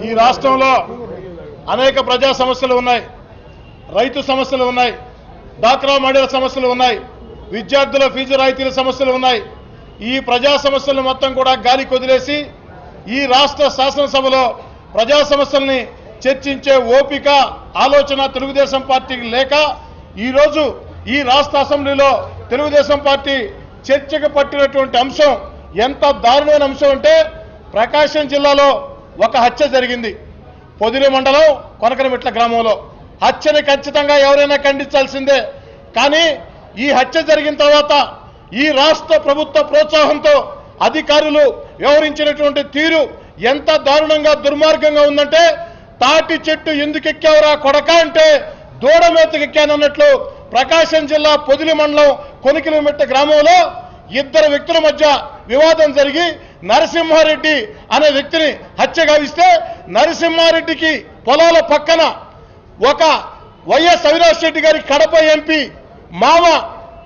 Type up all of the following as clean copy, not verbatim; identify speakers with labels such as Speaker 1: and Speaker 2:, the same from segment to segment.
Speaker 1: ఈ రాష్ట్రంలో అనేక ప్రజా సమస్యలు ఉన్నాయి, రైతు సమస్యలు ఉన్నాయి, డాక్రా మహిళల సమస్యలు ఉన్నాయి, విద్యార్థుల ఫీజు రాయితీల సమస్యలు ఉన్నాయి. ఈ ప్రజా సమస్యలను మొత్తం కూడా గాలికి వదిలేసి ఈ రాష్ట్ర శాసనసభలో ప్రజా సమస్యల్ని చర్చించే ఓపిక ఆలోచన తెలుగుదేశం పార్టీకి లేక ఈరోజు ఈ రాష్ట్ర అసెంబ్లీలో తెలుగుదేశం పార్టీ చర్చకు పట్టినటువంటి అంశం ఎంత దారుణమైన అంశం అంటే ప్రకాశం జిల్లాలో ఒక హత్య జరిగింది. పొదిలి మండలం కొనకనమిట్ల గ్రామంలో హత్యని ఖచ్చితంగా ఎవరైనా ఖండించాల్సిందే. కానీ ఈ హత్య జరిగిన తర్వాత ఈ రాష్ట్ర ప్రభుత్వ ప్రోత్సాహంతో అధికారులు వ్యవహరించినటువంటి తీరు ఎంత దారుణంగా దుర్మార్గంగా ఉందంటే తాటి చెట్టు ఎందుకు ఎక్కావురా కొడక అంటే దూడ మేతకెక్కానన్నట్లు ప్రకాశం జిల్లా పొదిలి మండలం కొనకనమిట్ల గ్రామంలో ఇద్దరు వ్యక్తుల మధ్య వివాదం జరిగి నరసింహారెడ్డి అనే వ్యక్తిని హత్య గావిస్తే నరసింహారెడ్డికి పొలాల పక్కన ఒక వైఎస్ అవినాష్ రెడ్డి గారి కడప ఎంపీ మామ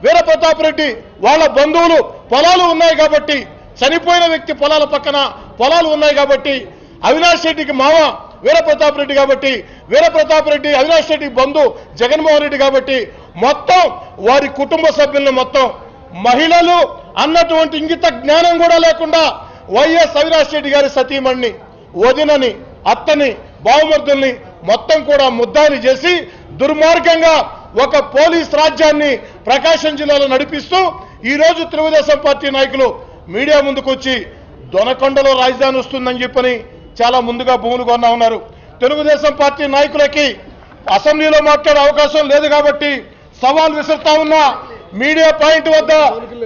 Speaker 1: వీరప్రతాప్ రెడ్డి వాళ్ళ బంధువులు పొలాలు ఉన్నాయి కాబట్టి చనిపోయిన వ్యక్తి పొలాల పక్కన పొలాలు ఉన్నాయి కాబట్టి అవినాష్ రెడ్డికి మామ వీరప్రతాప్ రెడ్డి కాబట్టి వీరప్రతాప్ రెడ్డి అవినాష్ రెడ్డి బంధు జగన్మోహన్ రెడ్డి కాబట్టి మొత్తం వారి కుటుంబ సభ్యులను మొత్తం మహిళలు అన్నటువంటి ఇంగిత జ్ఞానం కూడా లేకుండా వైఎస్ అవినాష్ రెడ్డి గారి సతీమణిని వదినని అత్తని బావమర్దుల్ని మొత్తం కూడా ముద్దాయిలు చేసి దుర్మార్గంగా ఒక పోలీస్ రాజ్యాన్ని ప్రకాశం జిల్లాలో నడిపిస్తూ ఈరోజు తెలుగుదేశం పార్టీ నాయకులు మీడియా ముందుకు వచ్చి దొనకొండలో రాజధాని వస్తుందని చెప్పని చాలా ముందుగా భూములు కొన్నా ఉన్నారు. తెలుగుదేశం పార్టీ నాయకులకి అసెంబ్లీలో మాట్లాడే అవకాశం లేదు కాబట్టి సవాల్ విసురుతా ఉన్నా మీడియా పాయింట్ వద్ద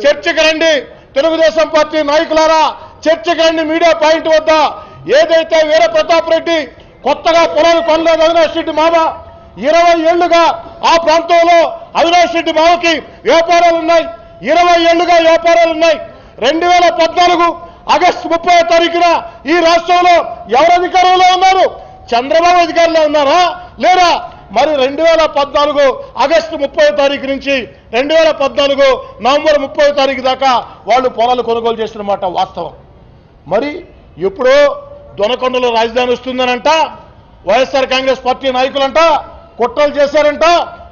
Speaker 1: చర్చకు రండి. తెలుగుదేశం పార్టీ నాయకులారా చర్చకు రండి. మీడియా పాయింట్ వద్ద ఏదైతే వీరప్రతాప్ రెడ్డి కొత్తగా పొలాలు కొనలేదు అవినాష్ రెడ్డి మామ 20 ఏళ్లుగా ఆ ప్రాంతంలో అవినాష్ రెడ్డి మామకి వ్యాపారాలు ఉన్నాయి, 20 ఏళ్లుగా వ్యాపారాలు ఉన్నాయి. 2014 ఆగస్టు 30వ తారీఖున ఈ రాష్ట్రంలో ఎవరు అధికారంలో ఉన్నారు? చంద్రబాబు అధికారంలో ఉన్నారా లేరా? మరి 2014 ఆగస్టు 30వ తారీఖు నుంచి 2014 నవంబర్ 30వ తారీఖు దాకా వాళ్ళు పొలాలు కొనుగోలు చేసిన మాట వాస్తవం. మరి ఎప్పుడో దొనకొండలో రాజధాని వస్తుందనంట వైఎస్ఆర్ కాంగ్రెస్ పార్టీ నాయకులంట కుట్రలు చేశారంట,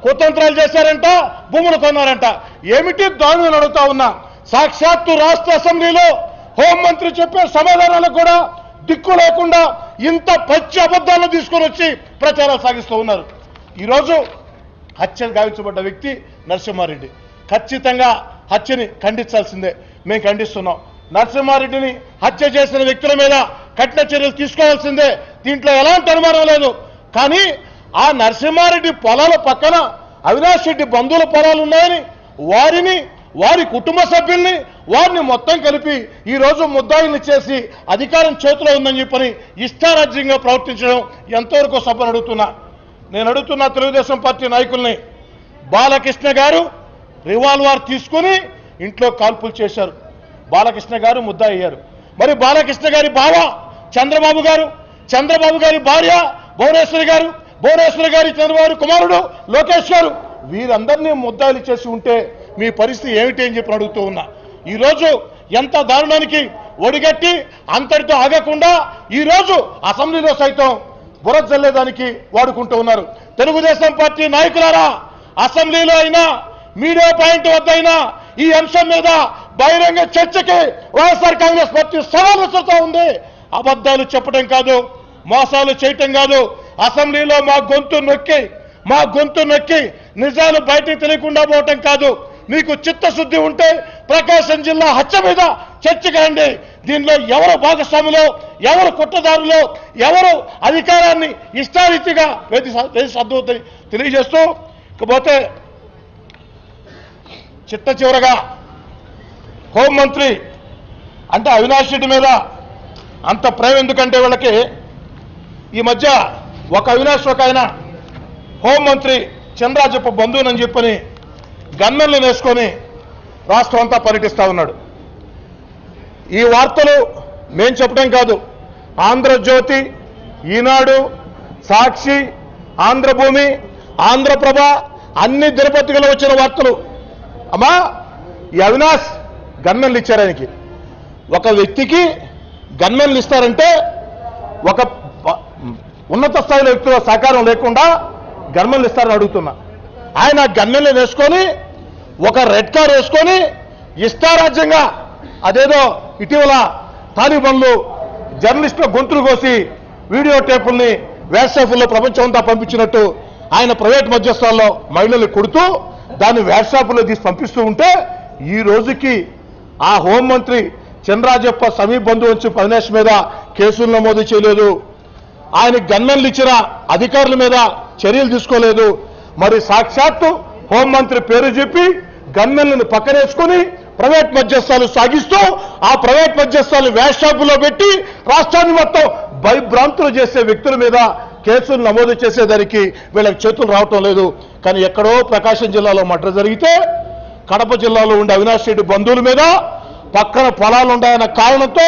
Speaker 1: కుతంత్రాలు చేశారంట, భూములు కొన్నారంట. ఏమిటి దాని అడుగుతా ఉన్నా. సాక్షాత్తు రాష్ట్ర అసెంబ్లీలో హోంమంత్రి చెప్పే సమాధానాలకు కూడా దిక్కు లేకుండా ఇంత పచ్చి అబద్ధాలను తీసుకొని వచ్చి ప్రచారాలు సాగిస్తూ ఉన్నారు. ఈరోజు హత్య గావించబడ్డ వ్యక్తి నరసింహారెడ్డి. ఖచ్చితంగా హత్యని ఖండించాల్సిందే. మేము ఖండిస్తున్నాం. నరసింహారెడ్డిని హత్య చేసిన వ్యక్తుల మీద కఠిన చర్యలు తీసుకోవాల్సిందే. దీంట్లో ఎలాంటి అనుమానం లేదు. కానీ ఆ నరసింహారెడ్డి పొలాల పక్కన అవినాష్ రెడ్డి బంధువుల పొలాలు ఉన్నాయని వారిని వారి కుటుంబ సభ్యుల్ని వారిని మొత్తం కలిపి ఈరోజు ముద్దాయిల్ని చేసి అధికారం చేతిలో ఉందని చెప్పని ఇష్టారాజ్యంగా ప్రవర్తించడం ఎంతవరకు సభను అడుగుతున్నా. నేను అడుగుతున్నా తెలుగుదేశం పార్టీ నాయకుల్ని. బాలకృష్ణ గారు రివాల్వర్ తీసుకుని ఇంట్లో కాల్పులు చేశారు. బాలకృష్ణ గారు ముద్దాయి అయ్యారు. మరి బాలకృష్ణ గారి బావ చంద్రబాబు గారు, చంద్రబాబు గారి భార్య భువనేశ్వరి గారు, భువనేశ్వరి గారి చంద్రబాబు కుమారుడు లోకేష్ గారు వీరందరినీ ముద్దాయిలు చేసి ఉంటే మీ పరిస్థితి ఏమిటి అని చెప్పి అడుగుతూ ఉన్నా. ఈరోజు ఎంత దారుణానికి ఒడిగట్టి అంతటితో ఆగకుండా ఈరోజు అసెంబ్లీలో సైతం బురద జల్లేదానికి వాడుకుంటూ ఉన్నారు. తెలుగుదేశం పార్టీ నాయకులారా అసెంబ్లీలో అయినా మీడియా పాయింట్ వద్ద అయినా ఈ అంశం మీద బహిరంగ చర్చకి వైఎస్ఆర్ కాంగ్రెస్ పార్టీ సవాల్ విసురుతూ ఉంది. అబద్ధాలు చెప్పడం కాదు, మోసాలు చేయటం కాదు. అసెంబ్లీలో మా గొంతు నొక్కి నిజాలు బయటకు తెలియకుండా పోవటం కాదు. మీకు చిత్తశుద్ధి ఉంటే ప్రకాశం జిల్లా హత్య మీద చర్చకు రండి. దీనిలో ఎవరు భాగస్వాములో, ఎవరు కుట్రదారులో, ఎవరు అధికారాన్ని ఇష్టారీతిగా వేసి తెలియజేస్తూ ఇకపోతే చిట్ట చివరగా హోంమంత్రి అంటే అవినాష్ రెడ్డి మీద అంత ప్రేమ ఎందుకంటే వీళ్ళకి ఈ మధ్య ఒక అవినాష్ ఒక ఆయన హోంమంత్రి చంద్రాజప్ప బంధువునని చెప్పని గన్మెన్లు వేసుకొని రాష్ట్రం అంతా పర్యటిస్తూ ఉన్నాడు. ఈ వార్తలు మేం చెప్పడం కాదు, ఆంధ్రజ్యోతి, ఈనాడు, సాక్షి, ఆంధ్రభూమి, ఆంధ్రప్రభ అన్ని దినపత్రికలు వచ్చిన వార్తలు. అమ్మా ఈ అవినాష్ గన్మెన్లు ఇచ్చారు. ఆయనకి ఒక వ్యక్తికి గన్మెన్లు ఇస్తారంటే ఒక ఉన్నత స్థాయిలో వ్యక్తుల సహకారం లేకుండా గన్మెన్లు ఇస్తారని అడుగుతున్నా. ఆయన గన్మెన్లు వేసుకొని ఒక రెడ్ కార్ వేసుకొని ఇష్టారాజ్యంగా అదేదో ఇటీవల తాలిబాన్లు జర్నలిస్టుల గొంతులు కోసి వీడియో టేపుల్ని వాట్సాప్లో ప్రపంచం అంతా పంపించినట్టు ఆయన ప్రైవేట్ మధ్యస్థాల్లో మహిళల్ని కొడుతూ దాన్ని వాట్సాప్లో తీసి పంపిస్తూ ఉంటే ఈ రోజుకి ఆ హోంమంత్రి చంద్రాజప్ప సమీప బంధువు వచ్చి పవినేష్ మీద కేసులు నమోదు చేయలేదు. ఆయన గన్మెన్లు ఇచ్చిన అధికారుల మీద చర్యలు తీసుకోలేదు. మరి సాక్షాత్తు హోంమంత్రి పేరు చెప్పి గన్మెన్లను పక్కనేసుకొని ప్రైవేట్ మధ్యస్థాలు సాగిస్తూ ఆ ప్రైవేట్ మధ్యస్థాలు వాట్సాప్లో పెట్టి రాష్ట్రాన్ని మొత్తం భయభ్రాంతులు చేసే వ్యక్తుల మీద కేసులు నమోదు చేసేదానికి వీళ్ళకి చేతులు రావటం లేదు. కానీ ఎక్కడో ప్రకాశం జిల్లాలో మర్డర్ జరిగితే కడప జిల్లాలో ఉండే అవినాష్ రెడ్డి బంధువుల మీద పక్కన పొలాలు ఉన్నాయన్న కారణంతో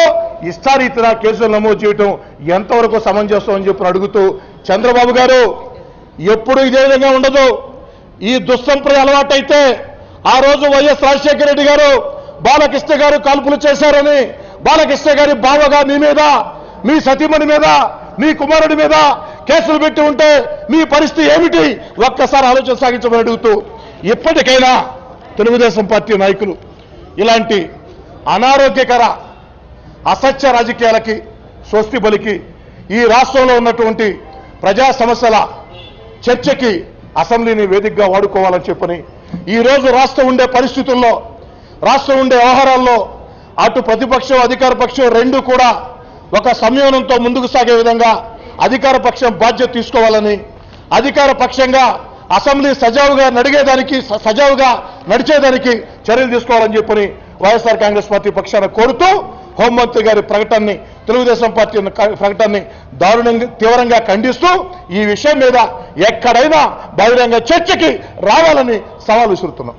Speaker 1: ఇష్టారీతిన కేసులు నమోదు చేయటం ఎంతవరకు సమంజసం అని చెప్పి అడుగుతూ, చంద్రబాబు గారు ఎప్పుడు ఇదే విధంగా ఉండదు. ఈ దుస్సంప్రదాయ అలవాటైతే ఆ రోజు వైఎస్ రాజశేఖర రెడ్డి గారు బాలకృష్ణ గారు కాల్పులు చేశారని బాలకృష్ణ గారి బావగా మీ మీద, మీ సతీమణి మీద, మీ కుమారుడి మీద కేసులు పెట్టి ఉంటే మీ పరిస్థితి ఏమిటి ఒక్కసారి ఆలోచన సాగించమని అడుగుతూ, ఇప్పటికైనా తెలుగుదేశం పార్టీ నాయకులు ఇలాంటి అనారోగ్యకర అసత్య రాజకీయాలకి స్వస్తి పలికి ఈ రాష్ట్రంలో ఉన్నటువంటి ప్రజా సమస్యల చర్చకి అసెంబ్లీని వేదికగా వాడుకోవాలని చెప్పని, ఈరోజు రాష్ట్రం ఉండే పరిస్థితుల్లో, రాష్ట్రం ఉండే వ్యవహారాల్లో అటు ప్రతిపక్షం అధికార పక్షం రెండు కూడా ఒక సంయోనంతో ముందుకు సాగే విధంగా అధికార పక్షం బాధ్యత తీసుకోవాలని, అధికార పక్షంగా అసెంబ్లీ సజావుగా నడిచేదానికి చర్యలు తీసుకోవాలని చెప్పని వైఎస్ఆర్ కాంగ్రెస్ పార్టీ పక్షాన కోరుతూ హోంమంత్రి గారి ప్రకటనని, తెలుగుదేశం పార్టీ ప్రకటనని తీవ్రంగా ఖండిస్తూ ఈ విషయం మీద ఎక్కడైనా బహిరంగ చర్చకి రావాలని సవాల్ విసురుతున్నాం.